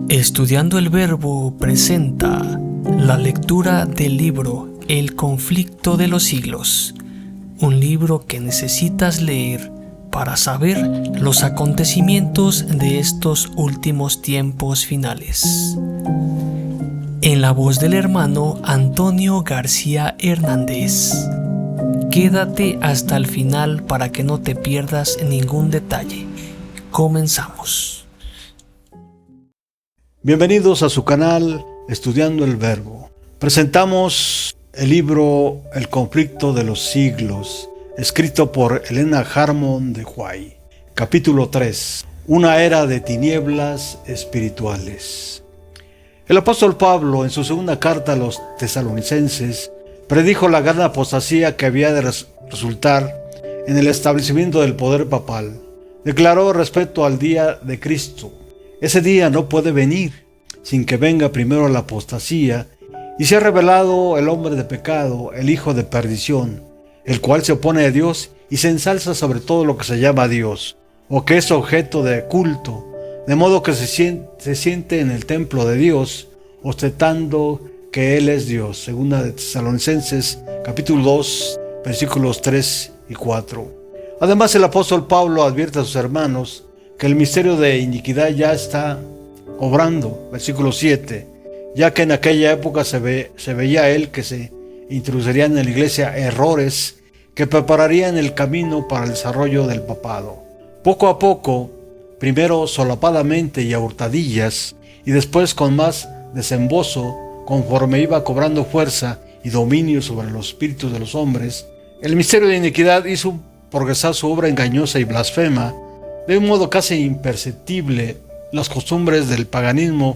Estudiando el Verbo presenta la lectura del libro El conflicto de los siglos, un libro que necesitas leer para saber los acontecimientos de estos últimos tiempos finales. En la voz del hermano Antonio García Hernández. Quédate hasta el final para que no te pierdas ningún detalle. Comenzamos. Bienvenidos a su canal Estudiando el Verbo. Presentamos el libro El conflicto de los siglos, escrito por Elena Harmon de Huay. Capítulo 3. Una era de tinieblas espirituales. El apóstol Pablo, en su segunda carta a los tesalonicenses, predijo la gran apostasía que había de resultar en el establecimiento del poder papal. Declaró respecto al día de Cristo: ese día no puede venir sin que venga primero la apostasía y sea revelado el hombre de pecado, el hijo de perdición, el cual se opone a Dios y se ensalza sobre todo lo que se llama Dios, o que es objeto de culto, de modo que se siente en el templo de Dios, ostentando que Él es Dios. Segunda de Tesalonicenses, capítulo 2, versículos 3 y 4. Además, el apóstol Pablo advierte a sus hermanos que el misterio de iniquidad ya está obrando, versículo 7, ya que en aquella época se veía él que se introducirían en la iglesia errores que prepararían el camino para el desarrollo del papado. Poco a poco, primero solapadamente y a hurtadillas, y después con más desembozo, conforme iba cobrando fuerza y dominio sobre los espíritus de los hombres, el misterio de iniquidad hizo progresar su obra engañosa y blasfema. De un modo casi imperceptible, las costumbres del paganismo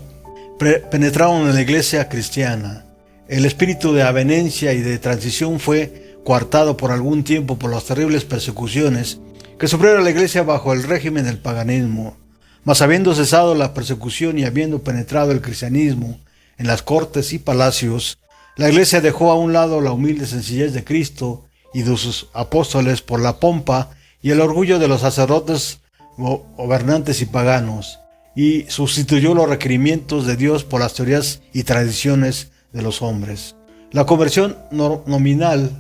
penetraron en la iglesia cristiana. El espíritu de avenencia y de transición fue coartado por algún tiempo por las terribles persecuciones que sufrió la iglesia bajo el régimen del paganismo. Mas habiendo cesado la persecución y habiendo penetrado el cristianismo en las cortes y palacios, la iglesia dejó a un lado la humilde sencillez de Cristo y de sus apóstoles por la pompa y el orgullo de los sacerdotes gobernantes y paganos, y sustituyó los requerimientos de Dios por las teorías y tradiciones de los hombres. La conversión nominal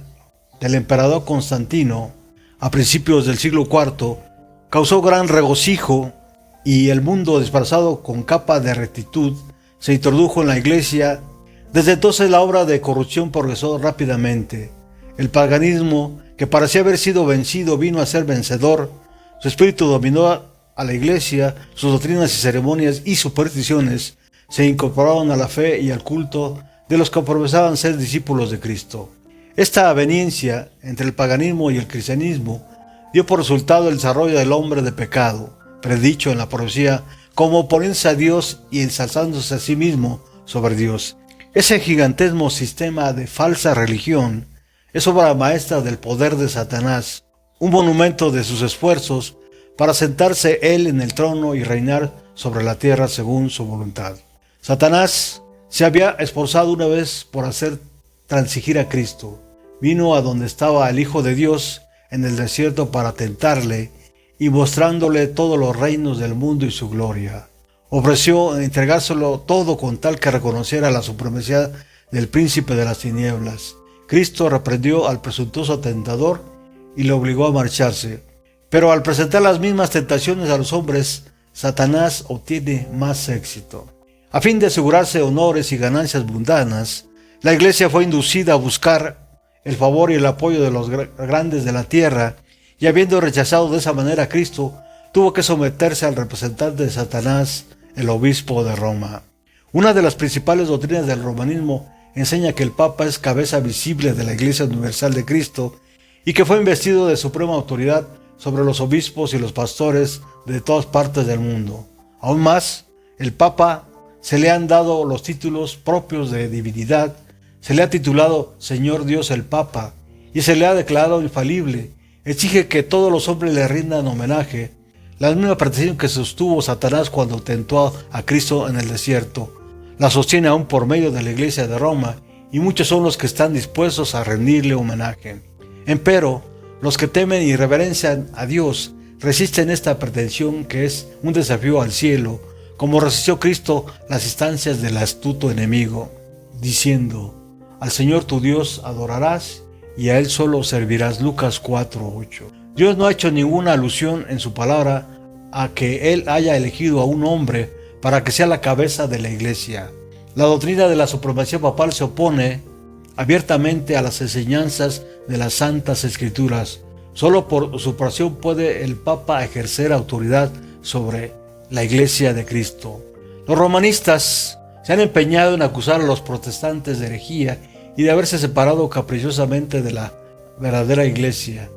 del emperador Constantino a principios del siglo IV causó gran regocijo, y el mundo, disfrazado con capa de rectitud, se introdujo en la iglesia. Desde entonces la obra de corrupción progresó rápidamente. El paganismo, que parecía haber sido vencido, vino a ser vencedor. Su espíritu dominó a la iglesia, sus doctrinas y ceremonias y supersticiones se incorporaron a la fe y al culto de los que profesaban ser discípulos de Cristo. Esta aveniencia entre el paganismo y el cristianismo dio por resultado el desarrollo del hombre de pecado, predicho en la profecía como oponiéndose a Dios y ensalzándose a sí mismo sobre Dios. Ese gigantesco sistema de falsa religión es obra maestra del poder de Satanás, un monumento de sus esfuerzos para sentarse él en el trono y reinar sobre la tierra según su voluntad. Satanás se había esforzado una vez por hacer transigir a Cristo. Vino a donde estaba el Hijo de Dios en el desierto para tentarle y mostrándole todos los reinos del mundo y su gloria. Ofreció entregárselo todo con tal que reconociera la supremacía del príncipe de las tinieblas. Cristo reprendió al presuntuoso tentador y le obligó a marcharse. Pero al presentar las mismas tentaciones a los hombres, Satanás obtiene más éxito. A fin de asegurarse honores y ganancias mundanas, la iglesia fue inducida a buscar el favor y el apoyo de los grandes de la tierra, y habiendo rechazado de esa manera a Cristo, tuvo que someterse al representante de Satanás, el obispo de Roma. Una de las principales doctrinas del romanismo enseña que el Papa es cabeza visible de la Iglesia Universal de Cristo y que fue investido de suprema autoridad sobre los obispos y los pastores de todas partes del mundo. Aún más, el Papa se le han dado los títulos propios de divinidad, se le ha titulado Señor Dios el Papa y se le ha declarado infalible. Exige que todos los hombres le rindan homenaje, la misma pretensión que sostuvo Satanás cuando tentó a Cristo en el desierto. La sostiene aún por medio de la Iglesia de Roma, y muchos son los que están dispuestos a rendirle homenaje. Empero, los que temen y reverencian a Dios resisten esta pretensión, que es un desafío al cielo, como resistió Cristo las instancias del astuto enemigo, diciendo: al Señor tu Dios adorarás y a Él solo servirás. Lucas 4:8. Dios no ha hecho ninguna alusión en su palabra a que Él haya elegido a un hombre para que sea la cabeza de la iglesia. La doctrina de la supremacía papal se opone abiertamente a las enseñanzas de las Santas Escrituras. Solo por usurpación puede el Papa ejercer autoridad sobre la Iglesia de Cristo. Los romanistas se han empeñado en acusar a los protestantes de herejía y de haberse separado caprichosamente de la verdadera Iglesia.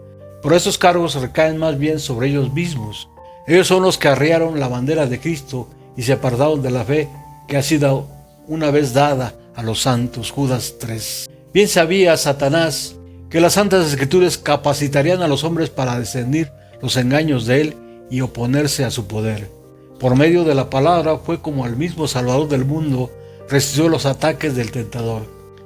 Pero esos cargos recaen más bien sobre ellos mismos. Ellos son los que arriaron la bandera de Cristo y se apartaron de la fe que ha sido una vez dada a los santos. Judas 3. Bien sabía Satanás que las Santas Escrituras capacitarían a los hombres para discernir los engaños de él y oponerse a su poder. Por medio de la palabra fue como el mismo Salvador del mundo resistió los ataques del tentador.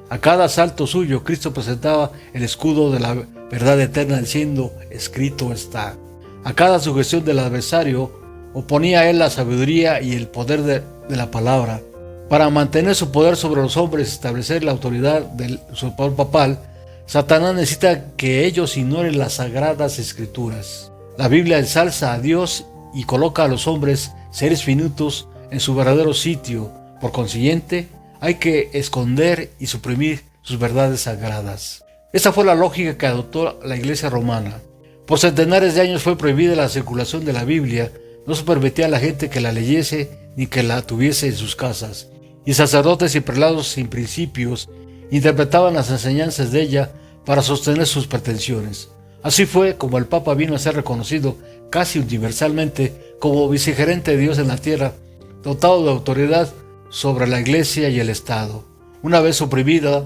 A cada asalto suyo, Cristo presentaba el escudo de la verdad eterna diciendo: escrito está. A cada sugestión del adversario oponía a él la sabiduría y el poder de la palabra. Para mantener su poder sobre los hombres y establecer la autoridad del usurpador papal, Satanás necesita que ellos ignoren las sagradas escrituras. La Biblia ensalza a Dios y coloca a los hombres, seres finitos, en su verdadero sitio. Por consiguiente, hay que esconder y suprimir sus verdades sagradas. Esa fue la lógica que adoptó la Iglesia romana. Por centenares de años fue prohibida la circulación de la Biblia. No se permitía a la gente que la leyese ni que la tuviese en sus casas. Y sacerdotes y prelados sin principios interpretaban las enseñanzas de ella para sostener sus pretensiones. Así fue como el Papa vino a ser reconocido casi universalmente como vicegerente de Dios en la tierra, dotado de autoridad sobre la Iglesia y el Estado. Una vez suprimida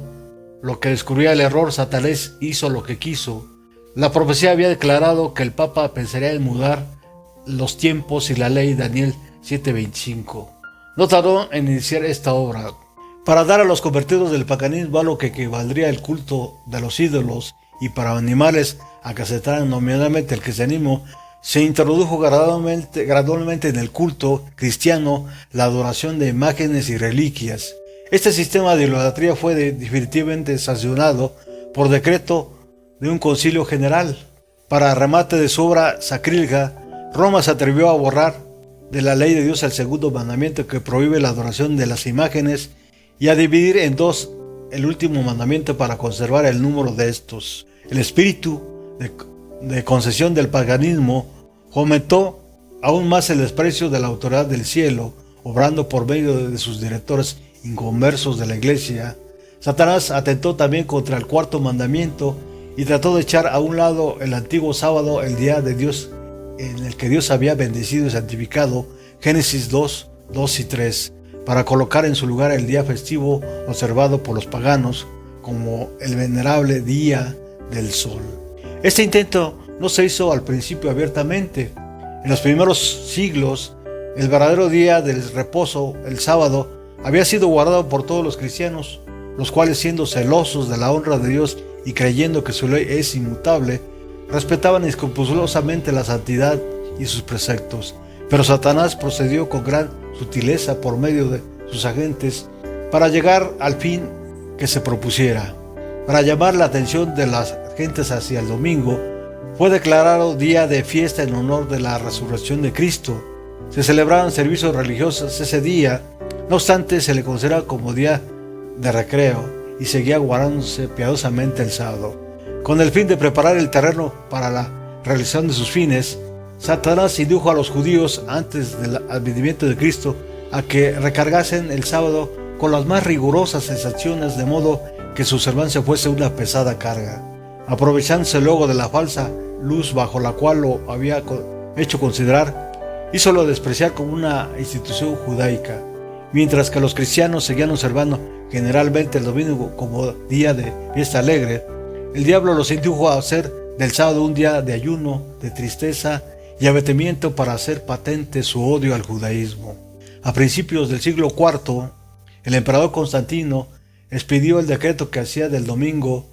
lo que descubría el error, Satanás hizo lo que quiso. La profecía había declarado que el Papa pensaría en mudar los tiempos y la ley. Daniel 7:25. No tardó en iniciar esta obra para dar a los convertidos del paganismo algo que equivaldría al culto de los ídolos, y para animarles a que aceptaran nominalmente el cristianismo. Se introdujo gradualmente en el culto cristiano la adoración de imágenes y reliquias. Este sistema de idolatría fue definitivamente sancionado por decreto de un concilio general. Para remate de su obra sacrílega, Roma se atrevió a borrar de la ley de Dios el segundo mandamiento que prohíbe la adoración de las imágenes y a dividir en dos el último mandamiento para conservar el número de estos. El espíritu de concesión del paganismo fomentó aún más el desprecio de la autoridad del cielo, obrando por medio de sus directores inconversos de la Iglesia. Satanás atentó también contra el cuarto mandamiento y trató de echar a un lado el antiguo sábado, el día de Dios, en el que Dios había bendecido y santificado, Génesis 2 y 3, para colocar en su lugar el día festivo observado por los paganos como el venerable día del sol. Este intento no se hizo al principio abiertamente. En los primeros siglos, el verdadero día del reposo, el sábado, había sido guardado por todos los cristianos, los cuales, siendo celosos de la honra de Dios y creyendo que su ley es inmutable, respetaban escrupulosamente la santidad y sus preceptos. Pero Satanás procedió con gran sutileza por medio de sus agentes para llegar al fin que se propusiera. Para llamar la atención de las gentes hacia el domingo, fue declarado día de fiesta en honor de la resurrección de Cristo. Se celebraban servicios religiosos ese día, no obstante se le consideraba como día de recreo y seguía guardándose piadosamente el sábado. Con el fin de preparar el terreno para la realización de sus fines, Satanás indujo a los judíos antes del advenimiento de Cristo a que recargasen el sábado con las más rigurosas exacciones, de modo que su observancia fuese una pesada carga. Aprovechándose luego de la falsa luz bajo la cual lo había hecho considerar, hízolo despreciar como una institución judaica. Mientras que los cristianos seguían observando generalmente el domingo como día de fiesta alegre, el diablo los indujo a hacer del sábado un día de ayuno, de tristeza y abatimiento para hacer patente su odio al judaísmo. A principios del siglo IV, el emperador Constantino expidió el decreto que hacía del domingo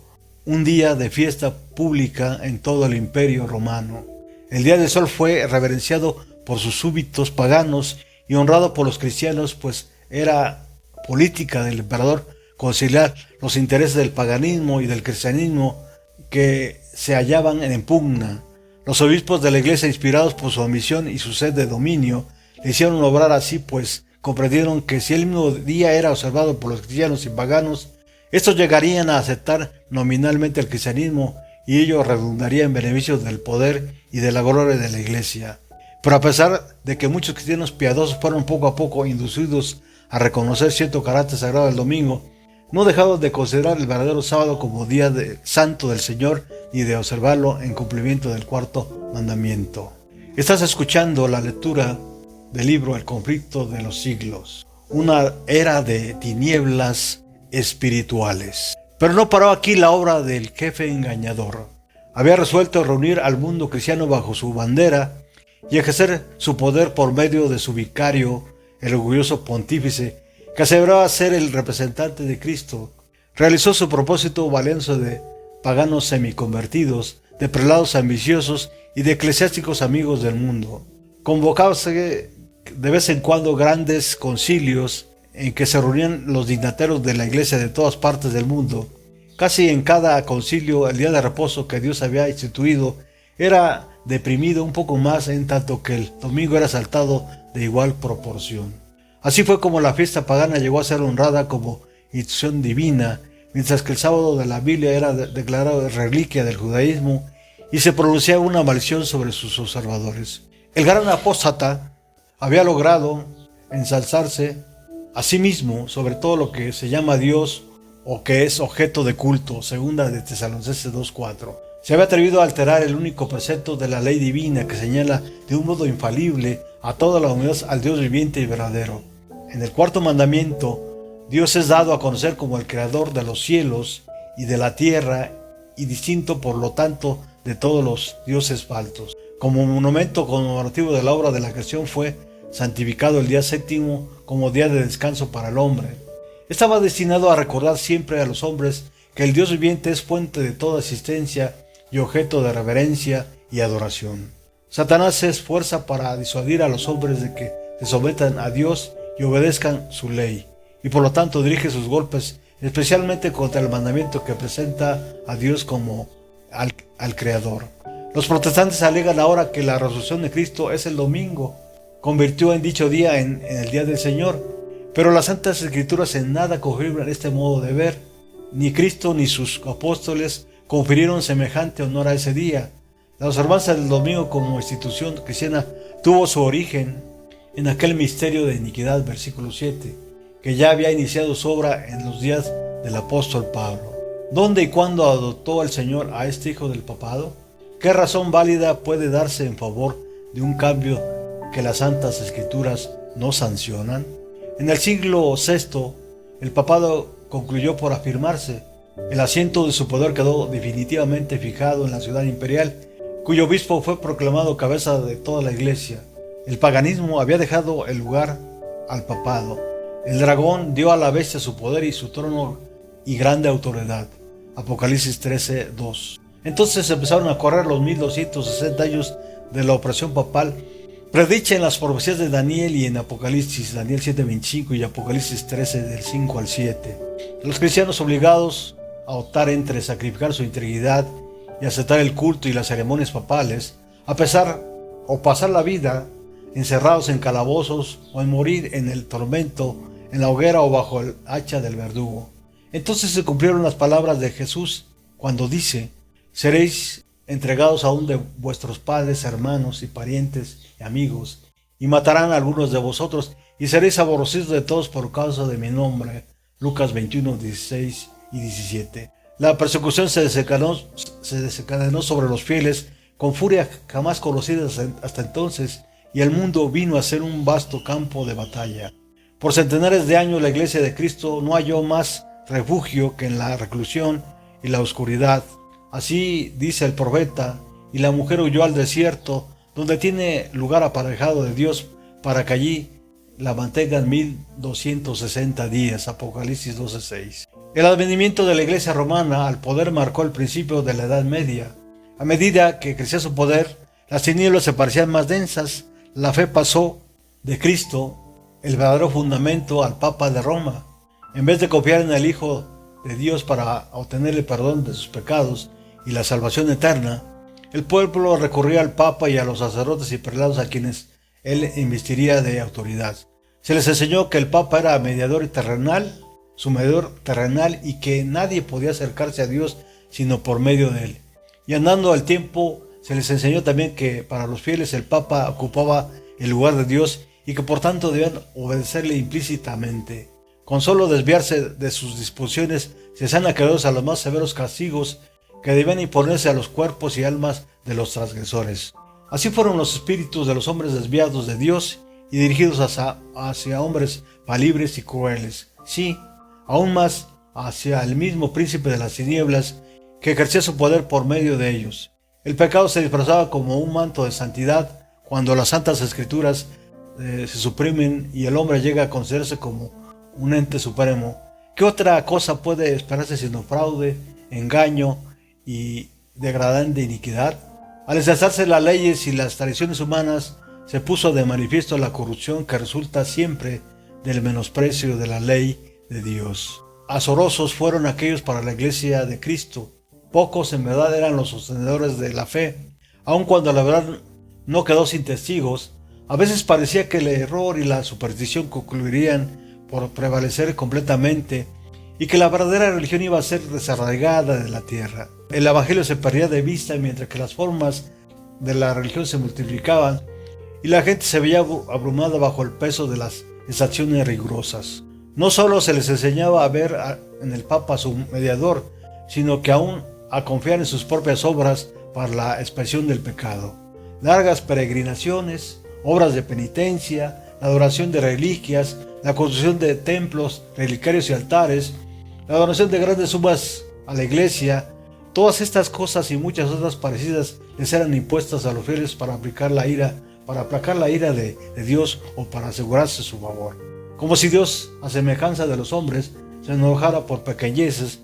un día de fiesta pública en todo el imperio romano. El día del sol fue reverenciado por sus súbditos paganos y honrado por los cristianos, pues era política del emperador conciliar los intereses del paganismo y del cristianismo que se hallaban en pugna. Los obispos de la iglesia, inspirados por su ambición y su sed de dominio, le hicieron obrar así, pues comprendieron que si el mismo día era observado por los cristianos y paganos, estos llegarían a aceptar nominalmente el cristianismo y ello redundaría en beneficio del poder y de la gloria de la iglesia. Pero a pesar de que muchos cristianos piadosos fueron poco a poco inducidos a reconocer cierto carácter sagrado del domingo, no dejaron de considerar el verdadero sábado como día santo del Señor y de observarlo en cumplimiento del cuarto mandamiento. Estás escuchando la lectura del libro El conflicto de los siglos, una era de tinieblas espirituales. Pero no paró aquí la obra del jefe engañador. Había resuelto reunir al mundo cristiano bajo su bandera y ejercer su poder por medio de su vicario, el orgulloso pontífice, que aseveraba ser el representante de Cristo. Realizó su propósito valiéndose de paganos semiconvertidos, de prelados ambiciosos y de eclesiásticos amigos del mundo. Convocábase de vez en cuando grandes concilios en que se reunían los dignatarios de la iglesia de todas partes del mundo. Casi en cada concilio el día de reposo que Dios había instituido era deprimido un poco más, en tanto que el domingo era exaltado de igual proporción. Así fue como la fiesta pagana llegó a ser honrada como institución divina, mientras que el sábado de la Biblia era declarado reliquia del judaísmo y se pronunciaba una maldición sobre sus observadores. El gran apóstata había logrado ensalzarse a sí mismo sobre todo lo que se llama Dios o que es objeto de culto, segunda de Tesalonicenses 2:4. Se había atrevido a alterar el único precepto de la ley divina que señala de un modo infalible a toda la humanidad al Dios viviente y verdadero. En el cuarto mandamiento, Dios es dado a conocer como el creador de los cielos y de la tierra y distinto por lo tanto de todos los dioses falsos. Como monumento conmemorativo de la obra de la creación fue santificado el día séptimo como día de descanso para el hombre. Estaba destinado a recordar siempre a los hombres que el Dios viviente es fuente de toda existencia y objeto de reverencia y adoración. Satanás se esfuerza para disuadir a los hombres de que se sometan a Dios y obedezcan su ley, y por lo tanto dirige sus golpes especialmente contra el mandamiento que presenta a Dios como al Creador. Los protestantes alegan ahora que la resurrección de Cristo es el domingo, convirtió en dicho día en el día del Señor, pero las Santas Escrituras en nada confirman este modo de ver. Ni Cristo ni sus apóstoles confirieron semejante honor a ese día. La observancia del domingo como institución cristiana tuvo su origen en aquel misterio de iniquidad, versículo 7, que ya había iniciado su obra en los días del apóstol Pablo. ¿Dónde y cuándo adoptó el Señor a este hijo del papado? ¿Qué razón válida puede darse en favor de un cambio que las Santas Escrituras no sancionan? En el siglo VI, el papado concluyó por afirmarse. El asiento de su poder quedó definitivamente fijado en la ciudad imperial, cuyo obispo fue proclamado cabeza de toda la iglesia. El paganismo había dejado el lugar al papado. El dragón dio a la bestia su poder y su trono y grande autoridad. Apocalipsis 13:2. Entonces empezaron a correr los 1260 años de la opresión papal, predicha en las profecías de Daniel y en Apocalipsis, Daniel 7:25 y Apocalipsis 13 del 5 al 7. Los cristianos obligados a optar entre sacrificar su integridad y aceptar el culto y las ceremonias papales, a pesar o pasar la vida encerrados en calabozos o en morir en el tormento, en la hoguera o bajo el hacha del verdugo. Entonces se cumplieron las palabras de Jesús cuando dice: seréis entregados aún de vuestros padres, hermanos y parientes y amigos, y matarán a algunos de vosotros, y seréis aborrecidos de todos por causa de mi nombre. Lucas 21:16 y 17. La persecución se desencadenó sobre los fieles con furia jamás conocida hasta entonces, y el mundo vino a ser un vasto campo de batalla. Por centenares de años la Iglesia de Cristo no halló más refugio que en la reclusión y la oscuridad. Así dice el profeta: y la mujer huyó al desierto, donde tiene lugar aparejado de Dios, para que allí la mantengan 1260 días. Apocalipsis 12:6. El advenimiento de la Iglesia romana al poder marcó el principio de la Edad Media. A medida que crecía su poder, las tinieblas se parecían más densas. La fe pasó de Cristo el verdadero fundamento al Papa de Roma. En vez de confiar en el Hijo de Dios para obtener el perdón de sus pecados y la salvación eterna, el pueblo recurría al Papa y a los sacerdotes y prelados a quienes él investiría de autoridad. Se les enseñó que el Papa era mediador terrenal, su mediador terrenal, y que nadie podía acercarse a Dios sino por medio de él. Y andando el tiempo, se les enseñó también que para los fieles el Papa ocupaba el lugar de Dios y que por tanto debían obedecerle implícitamente. Con solo desviarse de sus disposiciones, se sean acreedores a los más severos castigos que debían imponerse a los cuerpos y almas de los transgresores. Así fueron los espíritus de los hombres desviados de Dios y dirigidos hacia hombres falibles y crueles. Sí, aún más hacia el mismo príncipe de las tinieblas que ejercía su poder por medio de ellos. El pecado se disfrazaba como un manto de santidad cuando las santas escrituras se suprimen y el hombre llega a considerarse como un ente supremo. ¿Qué otra cosa puede esperarse sino fraude, engaño y degradante iniquidad? Al ensalzarse las leyes y las tradiciones humanas, se puso de manifiesto la corrupción que resulta siempre del menosprecio de la ley de Dios. Azarosos fueron aquellos para la iglesia de Cristo. Pocos en verdad eran los sostenedores de la fe, aun cuando la verdad no quedó sin testigos. A veces parecía que el error y la superstición concluirían por prevalecer completamente y que la verdadera religión iba a ser desarraigada de la tierra. El evangelio se perdía de vista mientras que las formas de la religión se multiplicaban y la gente se veía abrumada bajo el peso de las exacciones rigurosas. No solo se les enseñaba a ver en el Papa su mediador, sino que aún a confiar en sus propias obras para la expiación del pecado. Largas peregrinaciones, obras de penitencia, la adoración de reliquias, la construcción de templos, relicarios y altares, la donación de grandes sumas a la iglesia, todas estas cosas y muchas otras parecidas les eran impuestas a los fieles para aplacar la ira de Dios o para asegurarse su favor. Como si Dios, a semejanza de los hombres, se enojara por pequeñeces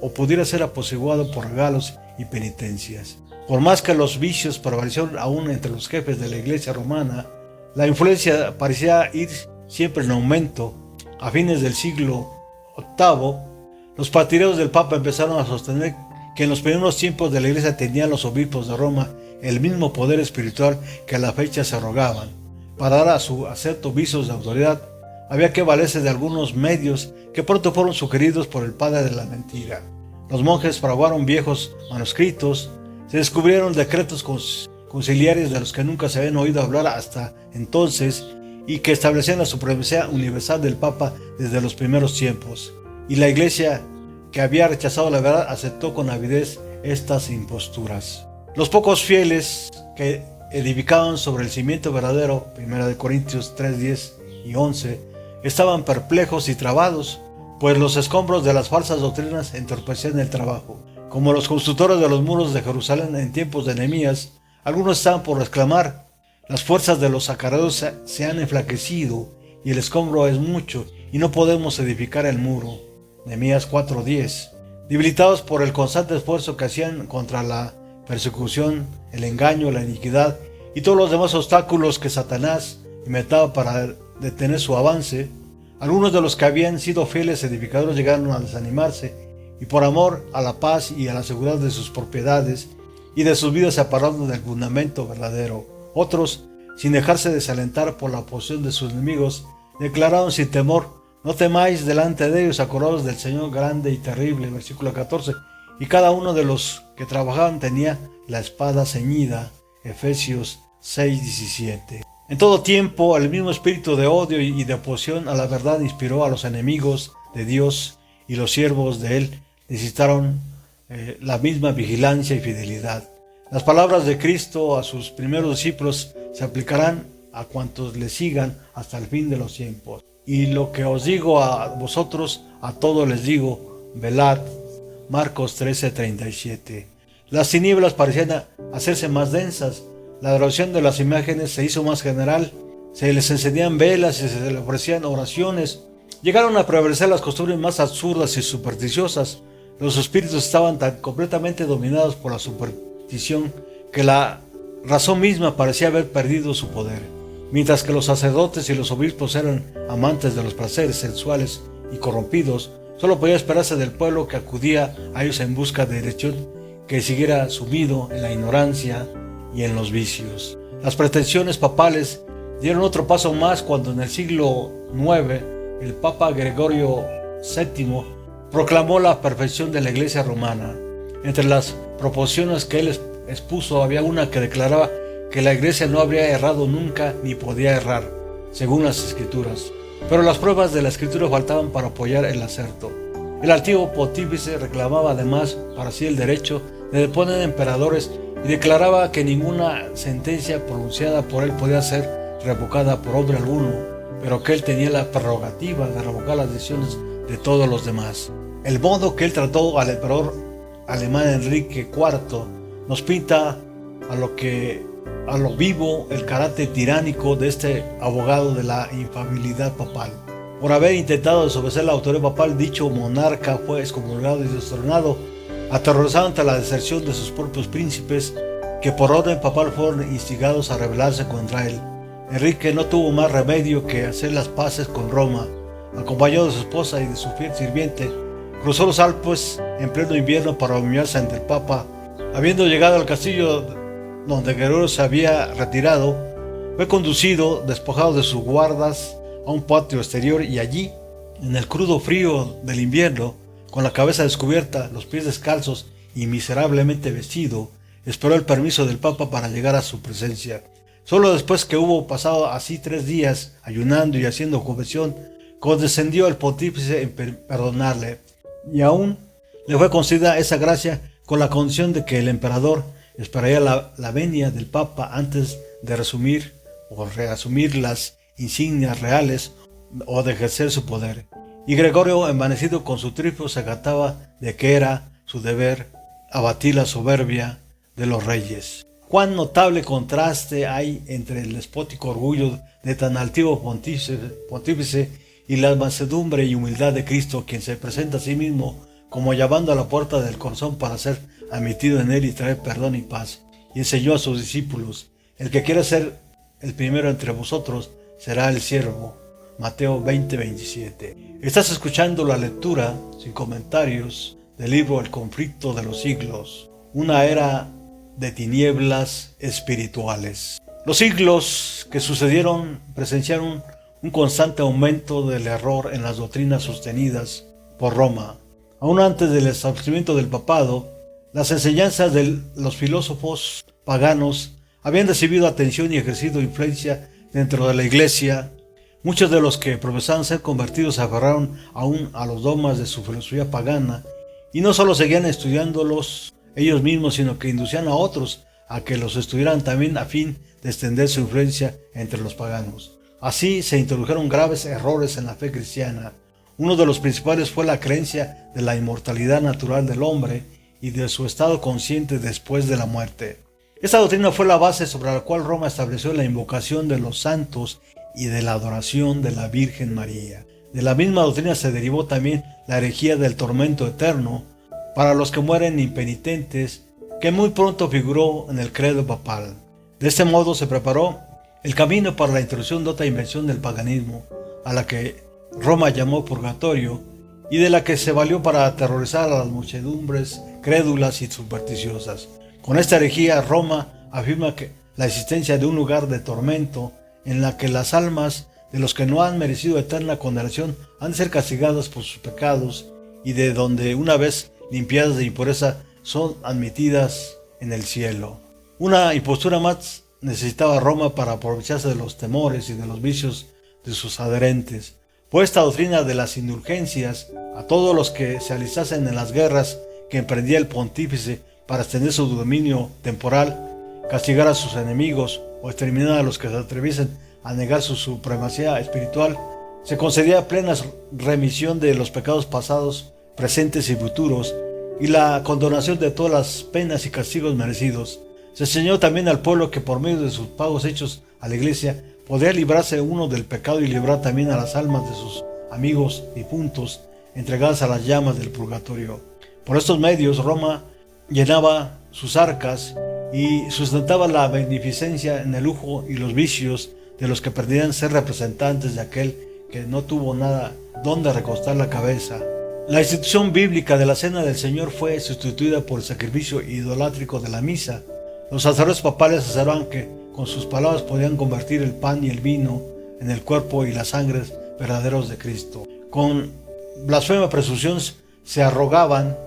o pudiera ser apaciguado por regalos y penitencias. Por más que los vicios prevalecieron aún entre los jefes de la iglesia romana, la influencia parecía ir siempre en aumento. A fines del siglo VIII, los partidarios del Papa empezaron a sostener que en los primeros tiempos de la iglesia tenían los obispos de Roma el mismo poder espiritual que a la fecha se arrogaban. Para dar a su acepto visos de autoridad, había que valerse de algunos medios que pronto fueron sugeridos por el padre de la mentira. Los monjes fraguaron viejos manuscritos, se descubrieron decretos conciliares de los que nunca se habían oído hablar hasta entonces y que establecían la supremacía universal del Papa desde los primeros tiempos. Y la iglesia, que había rechazado la verdad, aceptó con avidez estas imposturas. Los pocos fieles que edificaban sobre el cimiento verdadero, 1 Corintios 3, 10 y 11, estaban perplejos y trabados, pues los escombros de las falsas doctrinas entorpecían el trabajo. Como los constructores de los muros de Jerusalén en tiempos de Nehemías, algunos estaban por exclamar: las fuerzas de los sacareros se han enflaquecido y el escombro es mucho y no podemos edificar el muro. Nehemías 4:10. Debilitados por el constante esfuerzo que hacían contra la persecución, el engaño, la iniquidad y todos los demás obstáculos que Satanás inventaba para detener su avance, algunos de los que habían sido fieles edificadores llegaron a desanimarse y por amor a la paz y a la seguridad de sus propiedades y de sus vidas se apartaron del fundamento verdadero. Otros, sin dejarse desalentar por la oposición de sus enemigos, declararon sin temor: no temáis delante de ellos, acordaos del Señor grande y terrible. Versículo 14. Y cada uno de los que trabajaban tenía la espada ceñida. Efesios 6:17. En todo tiempo, el mismo espíritu de odio y de oposición a la verdad inspiró a los enemigos de Dios, y los siervos de él necesitaron la misma vigilancia y fidelidad. Las palabras de Cristo a sus primeros discípulos se aplicarán a cuantos le sigan hasta el fin de los tiempos. Y lo que os digo a vosotros, a todos les digo: velad. Marcos 13:37. Las tinieblas parecían hacerse más densas, la adoración de las imágenes se hizo más general, se les encendían velas y se les ofrecían oraciones. Llegaron a prevalecer las costumbres más absurdas y supersticiosas. Los espíritus estaban tan completamente dominados por la superstición que la razón misma parecía haber perdido su poder. Mientras que los sacerdotes y los obispos eran amantes de los placeres sensuales y corrompidos, solo podía esperarse del pueblo que acudía a ellos en busca de dirección que siguiera sumido en la ignorancia y en los vicios. Las pretensiones papales dieron otro paso más cuando en el siglo IX el Papa Gregorio VII proclamó la perfección de la Iglesia romana. Entre las proposiciones que él expuso había una que declaraba que la Iglesia no habría errado nunca ni podía errar, según las Escrituras. Pero las pruebas de la Escritura faltaban para apoyar el acerto. El antiguo pontífice reclamaba además para sí el derecho de deponer emperadores y declaraba que ninguna sentencia pronunciada por él podía ser revocada por hombre alguno, pero que él tenía la prerrogativa de revocar las decisiones de todos los demás. El modo que él trató al emperador alemán Enrique IV nos pinta a lo vivo el carácter tiránico de este abogado de la infalibilidad papal. Por haber intentado desobedecer la autoridad papal, dicho monarca fue excomulgado y destronado, aterrorizado ante la deserción de sus propios príncipes, que por orden papal fueron instigados a rebelarse contra él. Enrique no tuvo más remedio que hacer las paces con Roma. Acompañado de su esposa y de su fiel sirviente, cruzó los Alpes en pleno invierno para humillarse ante el Papa. Habiendo llegado al castillo donde Gregorio se había retirado, fue conducido, despojado de sus guardas, a un patio exterior y allí, en el crudo frío del invierno, con la cabeza descubierta, los pies descalzos y miserablemente vestido, esperó el permiso del Papa para llegar a su presencia. Solo después que hubo pasado así 3 días, ayunando y haciendo confesión, condescendió el pontífice en perdonarle, y aún le fue concedida esa gracia con la condición de que el emperador esperaría la venia del Papa antes de reasumir las insignias reales o de ejercer su poder. Y Gregorio, envanecido con su triunfo, se jactaba de que era su deber abatir la soberbia de los reyes. Cuán notable contraste hay entre el despótico orgullo de tan altivo pontífice y la mansedumbre y humildad de Cristo, quien se presenta a sí mismo como llamando a la puerta del corazón para ser admitido en él y traer perdón y paz. Y enseñó a sus discípulos: el que quiera ser el primero entre vosotros será el siervo. Mateo 20:27. Estás escuchando la lectura, sin comentarios, del libro El conflicto de los siglos, una era de tinieblas espirituales. Los siglos que sucedieron presenciaron un constante aumento del error en las doctrinas sostenidas por Roma. Aún antes del establecimiento del papado, las enseñanzas de los filósofos paganos habían recibido atención y ejercido influencia dentro de la Iglesia. Muchos de los que profesaban ser convertidos se aferraron aún a los dogmas de su filosofía pagana, y no solo seguían estudiándolos ellos mismos, sino que inducían a otros a que los estudiaran también a fin de extender su influencia entre los paganos. Así se introdujeron graves errores en la fe cristiana. Uno de los principales fue la creencia de la inmortalidad natural del hombre y de su estado consciente después de la muerte. Esta doctrina fue la base sobre la cual Roma estableció la invocación de los santos y de la adoración de la Virgen María. De la misma doctrina se derivó también la herejía del tormento eterno para los que mueren impenitentes, que muy pronto figuró en el credo papal. De este modo se preparó el camino para la introducción de otra invención del paganismo, a la que Roma llamó purgatorio, y de la que se valió para aterrorizar a las muchedumbres crédulas y supersticiosas. Con esta herejía, Roma afirma que la existencia de un lugar de tormento en la que las almas de los que no han merecido eterna condenación han de ser castigadas por sus pecados, y de donde, una vez limpiadas de impureza, son admitidas en el cielo. Una impostura más necesitaba Roma para aprovecharse de los temores y de los vicios de sus adherentes. Pues esta doctrina de las indulgencias a todos los que se alistasen en las guerras que emprendía el pontífice para extender su dominio temporal, castigar a sus enemigos o exterminar a los que se atreviesen a negar su supremacía espiritual, se concedía plena remisión de los pecados pasados, presentes y futuros, y la condonación de todas las penas y castigos merecidos. Se enseñó también al pueblo que por medio de sus pagos hechos a la Iglesia podría librarse uno del pecado y librar también a las almas de sus amigos difuntos entregadas a las llamas del purgatorio. Por estos medios Roma llenaba sus arcas y sustentaba la beneficencia en el lujo y los vicios de los que pretendían ser representantes de aquel que no tuvo nada donde recostar la cabeza. La institución bíblica de la Cena del Señor fue sustituida por el sacrificio idolátrico de la misa. Los sacerdotes papales aseguraban que con sus palabras podían convertir el pan y el vino en el cuerpo y la sangre verdaderos de Cristo. Con blasfema presunción se arrogaban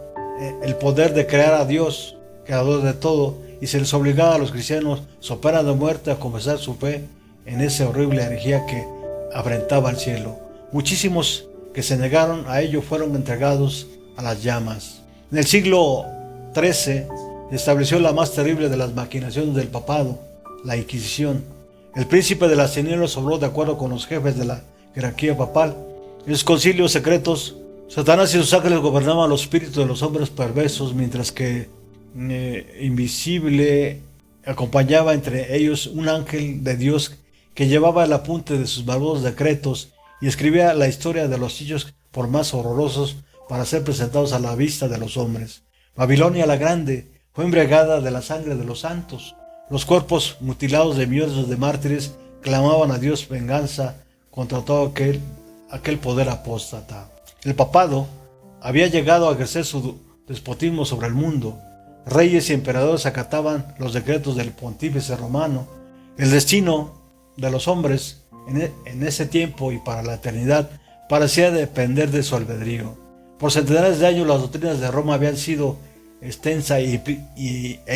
el poder de crear a Dios, creador de todo, y se les obligaba a los cristianos, so pena de muerte, a confesar su fe en esa horrible herejía que afrentaba al cielo. Muchísimos que se negaron a ello fueron entregados a las llamas. En el siglo XIII se estableció la más terrible de las maquinaciones del papado, la Inquisición. El príncipe de las tinieblas obró de acuerdo con los jefes de la jerarquía papal. En los concilios secretos, Satanás y sus ángeles gobernaban los espíritus de los hombres perversos, mientras que invisible acompañaba entre ellos un ángel de Dios que llevaba el apunte de sus malvados decretos y escribía la historia de los hechos por más horrorosos para ser presentados a la vista de los hombres. Babilonia la Grande fue embriagada de la sangre de los santos. Los cuerpos mutilados de millones de mártires clamaban a Dios venganza contra todo aquel poder apóstata. El papado había llegado a ejercer su despotismo sobre el mundo. Reyes y emperadores acataban los decretos del pontífice romano. El destino de los hombres en ese tiempo y para la eternidad parecía depender de su albedrío. Por centenares de años las doctrinas de Roma habían sido extensa e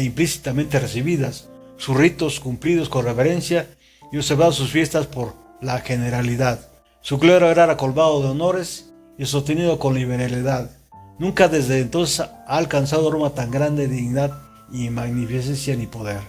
implícitamente recibidas, sus ritos cumplidos con reverencia y observadas sus fiestas por la generalidad. Su clero era colmado de honores y sostenido con liberalidad. Nunca desde entonces ha alcanzado Roma tan grande dignidad y magnificencia ni poder.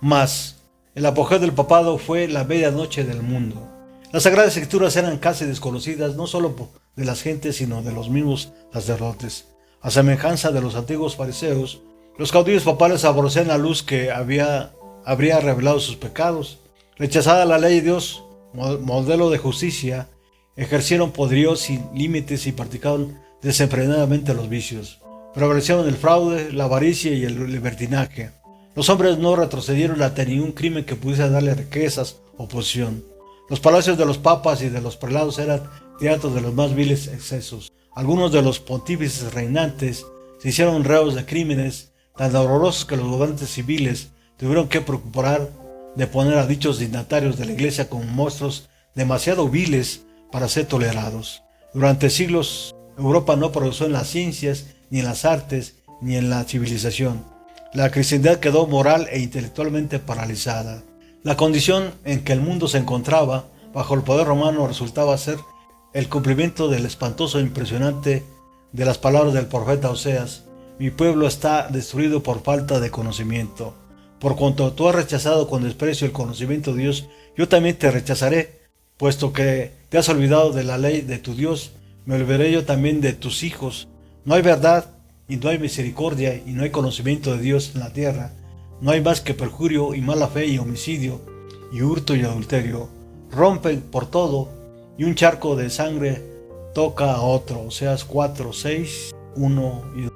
Mas el apogeo del papado fue la medianoche del mundo. Las sagradas escrituras eran casi desconocidas no solo de las gentes sino de los mismos sacerdotes. A semejanza de los antiguos fariseos, los caudillos papales aborrecían la luz que habría revelado sus pecados. Rechazada la ley de Dios, modelo de justicia, ejercieron poderío sin límites y practicaron desenfrenadamente los vicios. Prevalecieron el fraude, la avaricia y el libertinaje. Los hombres no retrocedieron ante ningún crimen que pudiese darle riquezas o posición. Los palacios de los papas y de los prelados eran teatros de los más viles excesos. Algunos de los pontífices reinantes se hicieron reos de crímenes tan horrorosos que los gobernantes civiles tuvieron que procurar de poner a dichos dignatarios de la iglesia como monstruos demasiado viles para ser tolerados. Durante siglos, Europa no progresó en las ciencias, ni en las artes, ni en la civilización. La cristiandad quedó moral e intelectualmente paralizada. La condición en que el mundo se encontraba bajo el poder romano resultaba ser el cumplimiento del espantoso e impresionante de las palabras del profeta Oseas: mi pueblo está destruido por falta de conocimiento. Por cuanto tú has rechazado con desprecio el conocimiento de Dios, yo también te rechazaré, puesto que te has olvidado de la ley de tu Dios, me olvidaré yo también de tus hijos. No hay verdad y no hay misericordia y no hay conocimiento de Dios en la tierra. No hay más que perjurio y mala fe y homicidio y hurto y adulterio. Rompen por todo y un charco de sangre toca a otro. Oseas 4, 6, 1 y 2.